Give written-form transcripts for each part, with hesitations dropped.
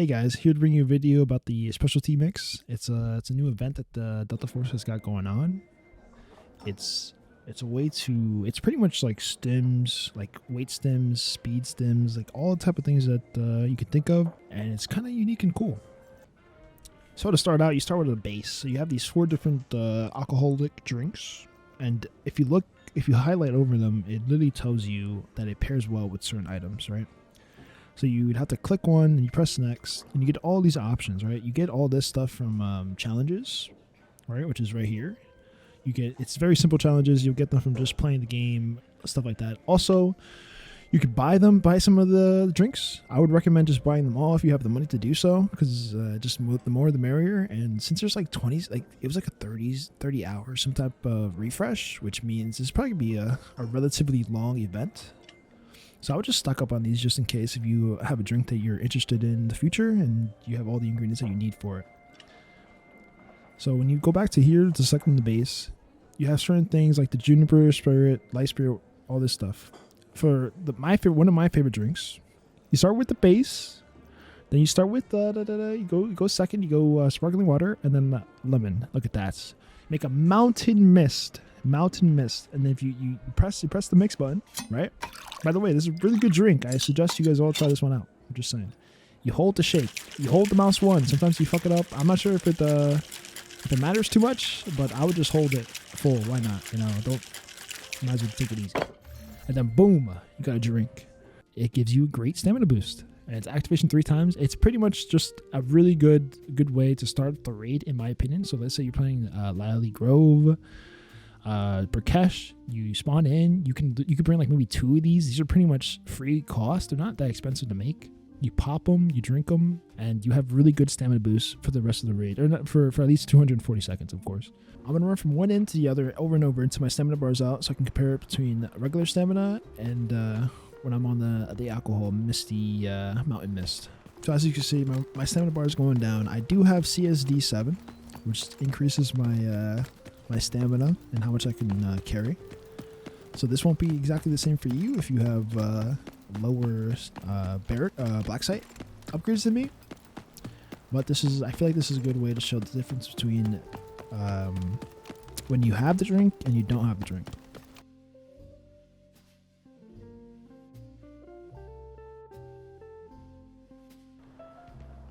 Hey guys, here to bring you a video about the specialty mix. It's a new event that the Delta Force has got going on. It's a way to, it's pretty much like stims, like weight stims, speed stims, like all the type of things that you can think of, and it's kind of unique and cool. So to start out, you start with a base. So you have these 4 different alcoholic drinks, and if you highlight over them, it literally tells you that it pairs well with certain items, right? So you would have to click one and you press next and you get all these options, right? You get all this stuff from challenges, right? Which is right here. It's very simple challenges. You'll get them from just playing the game, stuff like that. Also, you could buy some of the drinks. I would recommend just buying them all if you have the money to do so, because just the more the merrier. And since there's like 20s, like it was like a 30 hours, some type of refresh, which means it's probably be a relatively long event. So I would just stock up on these just in case if you have a drink that you're interested in the future and you have all the ingredients that you need for it. So when you go back to here to select the base, you have certain things like the juniper, spirit, light spirit, all this stuff. For one of my favorite drinks, you start with the base, then you start with you go second, you go sparkling water, and then lemon. Look at that. Make a mountain mist, and then if you press the mix button, right? By the way, this is a really good drink. I suggest you guys all try this one out. I'm just saying. You hold the shake. You hold the mouse one. Sometimes you fuck it up. I'm not sure if it matters too much, but I would just hold it full. Why not? Might as well take it easy. And then boom, you got a drink. It gives you a great stamina boost. And it's activation 3 times. It's pretty much just a really good way to start the raid, in my opinion. So let's say you're playing Lily Grove, Burkesh, you spawn in, you can bring like maybe 2 of these are pretty much free cost. They're not that expensive to make. You pop them, you drink them, and you have really good stamina boosts for the rest of the raid, or not, for at least 240 seconds, of course. I'm gonna run from one end to the other over and over until my stamina bars out, so I can compare it between regular stamina and when I'm on the alcohol misty mountain mist. So as you can see, my stamina bar is going down. I do have CSD 7, which increases my stamina and how much I can carry. So this won't be exactly the same for you if you have lower black site upgrades than me. But I feel like this is a good way to show the difference between when you have the drink and you don't have the drink.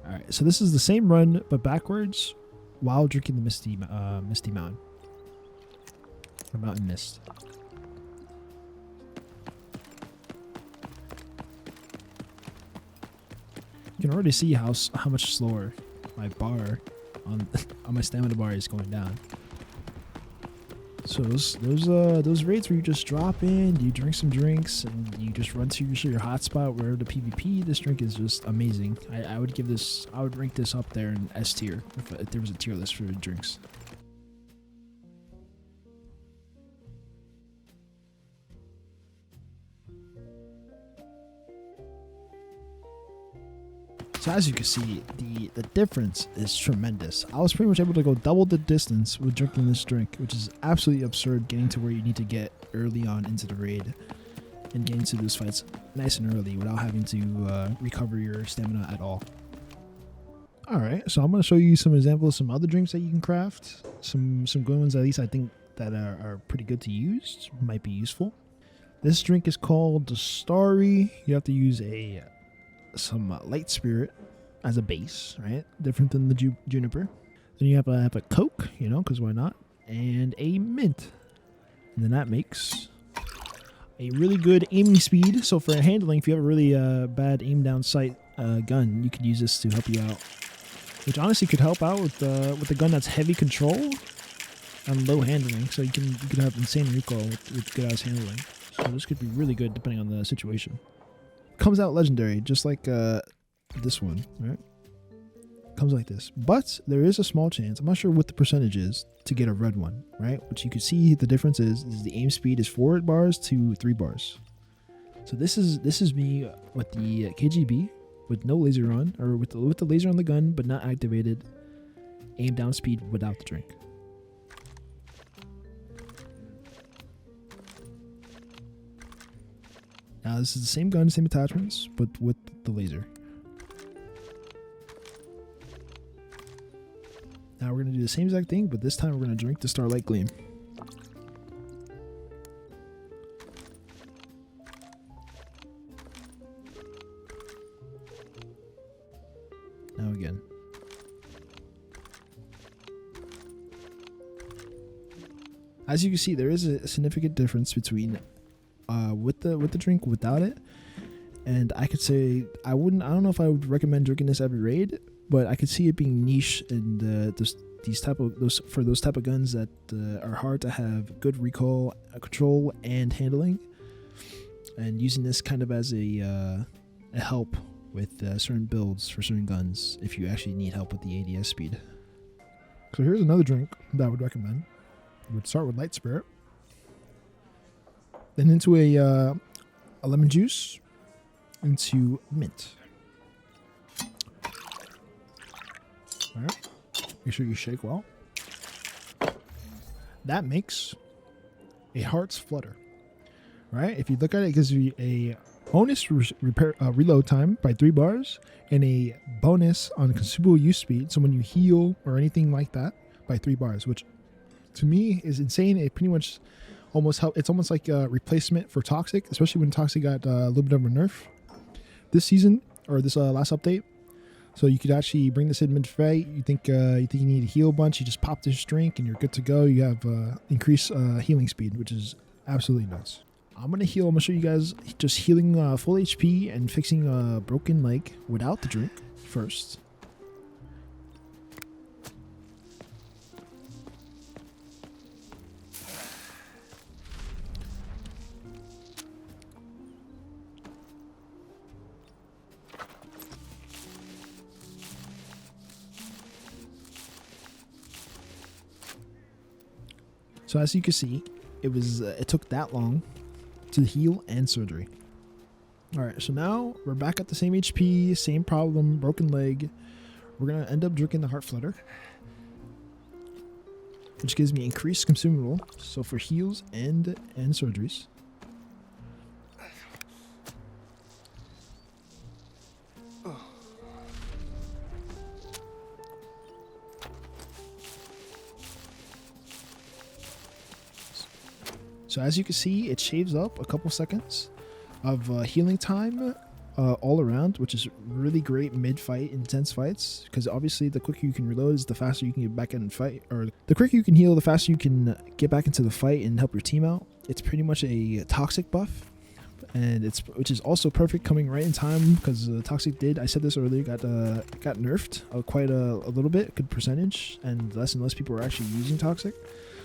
Alright, so this is the same run but backwards while drinking the misty mountain. Or mountain mist. You can already see how much slower my bar on my stamina bar is going down. So those raids where you just drop in, you drink some drinks, and you just run to your hotspot wherever the PvP. This drink is just amazing. I would rank this up there in S tier if there was a tier list for drinks. So as you can see, the difference is tremendous. I was pretty much able to go double the distance with drinking this drink, which is absolutely absurd, getting to where you need to get early on into the raid and getting to those fights nice and early without having to recover your stamina at all. Alright, so I'm going to show you some examples of some other drinks that you can craft. Some good ones, at least I think, that are pretty good to use, might be useful. This drink is called the Starry. You have to use some light spirit as a base, right? Different than the juniper. Then you have a Coke, because why not? And a mint. And then that makes a really good aiming speed. So for handling, if you have a really bad aim down sight gun, you could use this to help you out. Which honestly could help out with a gun that's heavy control and low handling. So you could have insane recoil with good ass handling. So this could be really good depending on the situation. Comes out legendary, just like this one, right? Comes like this, but there is a small chance, I'm not sure what the percentage is, to get a red one, right? Which you can see the difference is the aim speed is 4 bars to 3 bars. So this is me with the KGB with no laser on, or with the laser on the gun but not activated, aim down speed without the drink. Now this is the same gun, same attachments, but with the laser. Now we're going to do the same exact thing, but this time we're going to drink the Starlight Gleam. Now again. As you can see, there is a significant difference between with the drink without it. And I could say I don't know if I would recommend drinking this every raid, but I could see it being niche in those type of guns that are hard to have good recoil, control, and handling, and using this kind of as a help with certain builds for certain guns if you actually need help with the ADS speed. So here's another drink that I would recommend. You would start with light spirit, then into a lemon juice, into mint. All right, make sure you shake well. That makes a Heart's Flutter. Right? If you look at it, it gives you a bonus reload time by 3 bars and a bonus on consumable use speed. So when you heal or anything like that, by 3 bars, which to me is insane. It pretty much it's almost like a replacement for Toxic, especially when Toxic got a little bit of a nerf this season or this last update. So you could actually bring this in mid-fight. You think you need a heal bunch, you just pop this drink and you're good to go. You have increased healing speed, which is absolutely nuts. I'm going to heal. I'm going to show you guys just healing full HP and fixing a broken leg without the drink first. So as you can see, it took that long to heal and surgery. All right, so now we're back at the same HP, same problem, broken leg. We're gonna end up drinking the Heart Flutter, which gives me increased consumable, so for heals and surgeries. So as you can see, it shaves up a couple seconds of healing time all around, which is really great mid-fight, intense fights, because obviously the quicker you can reload is the faster you can get back in and fight, or the quicker you can heal, the faster you can get back into the fight and help your team out. It's pretty much a Toxic buff, and which is also perfect coming right in time, because Toxic I said this earlier, got nerfed quite a little bit, good percentage, and less people are actually using Toxic.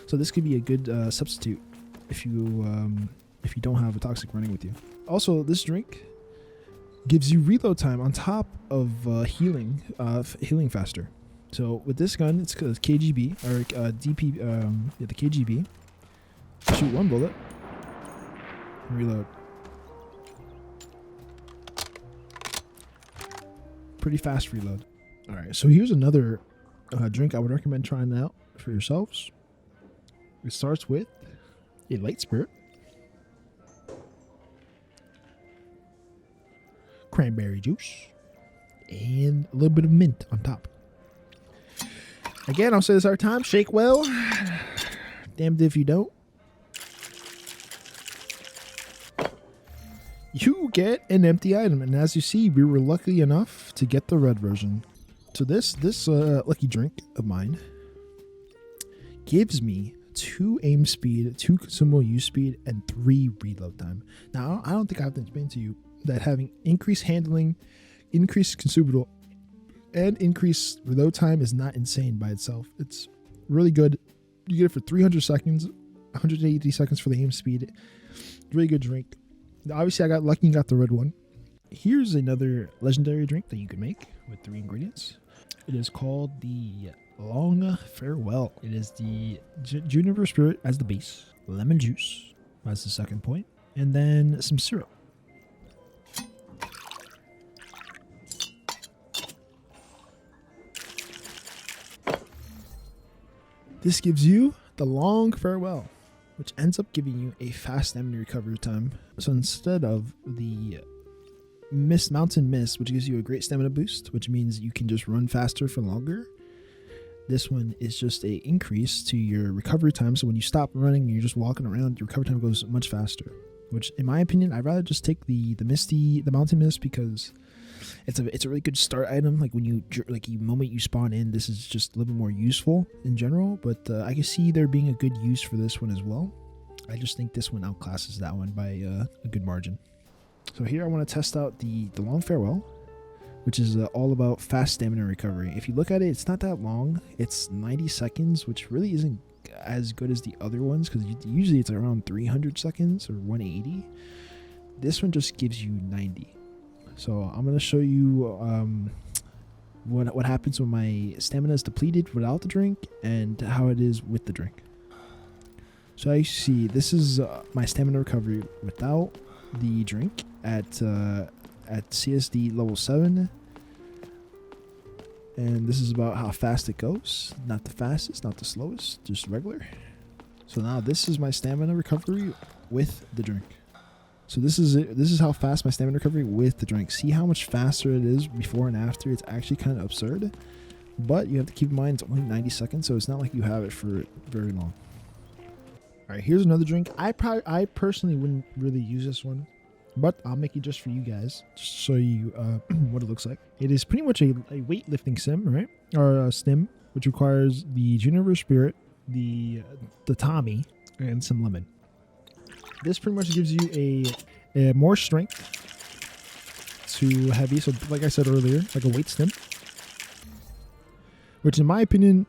So this could be a good substitute if you don't have a Toxic running with you. Also, this drink gives you reload time on top of healing faster. So with this gun, it's KGB or DP, the KGB. Shoot 1 bullet, reload. Pretty fast reload. All right, so here's another drink I would recommend trying out for yourselves. It starts with a light spirit, cranberry juice, and a little bit of mint on top. Again, I'll say this every time, shake well. Damned if you don't. You get an empty item, and as you see, we were lucky enough to get the red version. So this lucky drink of mine gives me 2 aim speed, 2 consumable use speed, and 3 reload time. Now, I don't think I have to explain to you that having increased handling, increased consumable, and increased reload time is not insane by itself. It's really good. You get it for 300 seconds, 180 seconds for the aim speed. Really good drink. Obviously, I got lucky and got the red one. Here's another legendary drink that you can make with 3 ingredients. It is called the Long Farewell. It is the Juniper Spirit as the base, lemon juice as the second point, and then some syrup. This gives you the Long Farewell, which ends up giving you a fast stamina recovery time. So instead of the Mountain Mist, which gives you a great stamina boost, which means you can just run faster for longer, this one is just a increase to your recovery time. So when you stop running and you're just walking around, your recovery time goes much faster. Which, in my opinion, I'd rather just take the mountain mist, because it's a really good start item. Like when the moment you spawn in, this is just a little bit more useful in general. But I can see there being a good use for this one as well. I just think this one outclasses that one by a good margin. So here I want to test out the Long Farewell, which is all about fast stamina recovery. If you look at it, it's not that long. It's 90 seconds, which really isn't as good as the other ones, because usually it's around 300 seconds or 180. This one just gives you 90. So I'm going to show you what happens when my stamina is depleted without the drink and how it is with the drink. So as you see, this is my stamina recovery without the drink at CSD level 7. And this is about how fast it goes. Not the fastest, not the slowest, just regular. So now this is my stamina recovery with the drink. So this is it. This is how fast my stamina recovery with the drink. See how much faster it is before and after. It's actually kind of absurd. But you have to keep in mind it's only 90 seconds, so it's not like you have it for very long. All right, here's another drink. I personally wouldn't really use this one, but I'll make it just for you guys, just to show you what it looks like. It is pretty much a weightlifting sim, right? Or a stim, which requires the Juniper Spirit, the Tommy, and some lemon. This pretty much gives you a more strength to heavy. So like I said earlier, like a weight stim, which in my opinion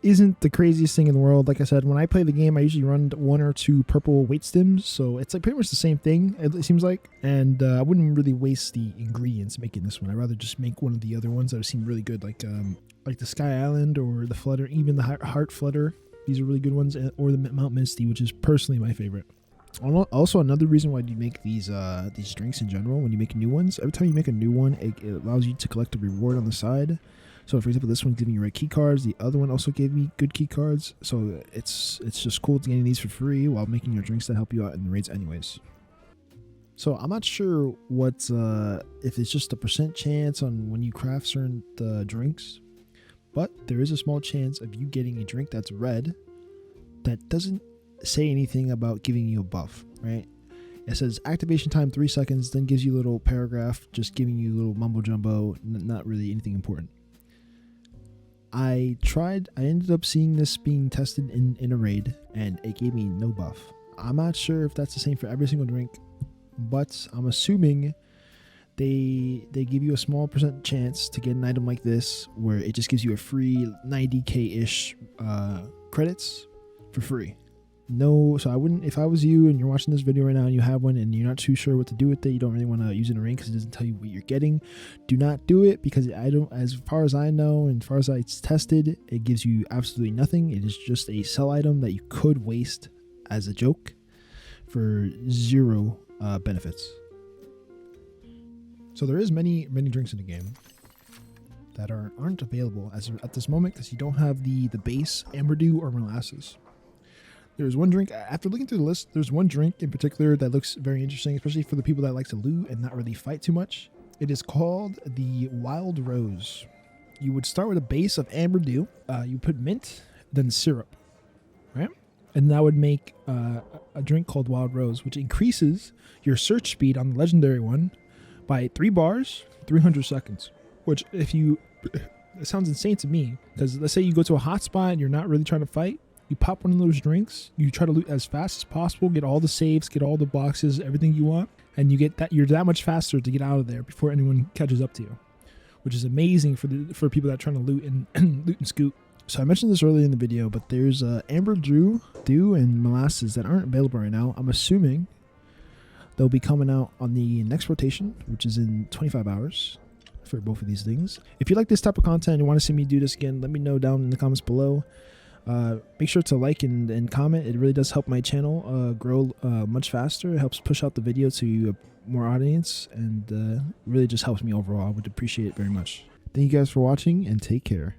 isn't the craziest thing in the world. Like I said, when I play the game, I usually run 1 or 2 purple weight stims, so it's like pretty much the same thing, it seems like. And I wouldn't really waste the ingredients making this one. I'd rather just make one of the other ones that have seemed really good, like the Sky Island or the Flutter, even the Heart Flutter. These are really good ones, or the Mount Misty, which is personally my favorite. Also, another reason why you make these drinks in general, when you make new ones, every time you make a new one, it allows you to collect a reward on the side. So for example, this one's giving you red key cards. The other one also gave me good key cards. So it's just cool to getting these for free while making your drinks that help you out in the raids anyways. So I'm not sure what if it's just a % chance on when you craft certain drinks, but there is a small chance of you getting a drink that's red that doesn't say anything about giving you a buff, right? It says activation time 3 seconds, then gives you a little paragraph just giving you a little mumbo jumbo, not really anything important. I ended up seeing this being tested in a raid, and it gave me no buff. I'm not sure if that's the same for every single drink, but I'm assuming they give you a small % chance to get an item like this, where it just gives you a free 90k-ish credits for free. No, so I wouldn't, if I was you and you're watching this video right now and you have one and you're not too sure what to do with it, you don't really want to use it in a ring because it doesn't tell you what you're getting, do not do it, because as far as I know and as far as it's tested, it gives you absolutely nothing. It is just a sell item that you could waste as a joke for 0 benefits. So there is many drinks in the game that aren't available at this moment because you don't have the base Amber Dew or molasses. There's one drink, after looking through the list, there's one drink in particular that looks very interesting, especially for the people that like to loot and not really fight too much. It is called the Wild Rose. You would start with a base of Amber Dew. You put mint, then syrup, right? And that would make a drink called Wild Rose, which increases your search speed on the legendary one by 3 bars, 300 seconds. Which, it sounds insane to me, because let's say you go to a hotspot and you're not really trying to fight. You pop one of those drinks, you try to loot as fast as possible, get all the saves, get all the boxes, everything you want, and you're that much faster to get out of there before anyone catches up to you, which is amazing for people that are trying to loot and scoot. So I mentioned this earlier in the video, but there's Amber Dew and molasses that aren't available right now. I'm assuming they'll be coming out on the next rotation, which is in 25 hours for both of these things. If you like this type of content and you want to see me do this again, let me know down in the comments below. Make sure to like and comment. It really does help my channel grow much faster. It helps push out the video to more audience, and really just helps me overall. I would appreciate it very much. Thank you guys for watching, and take care.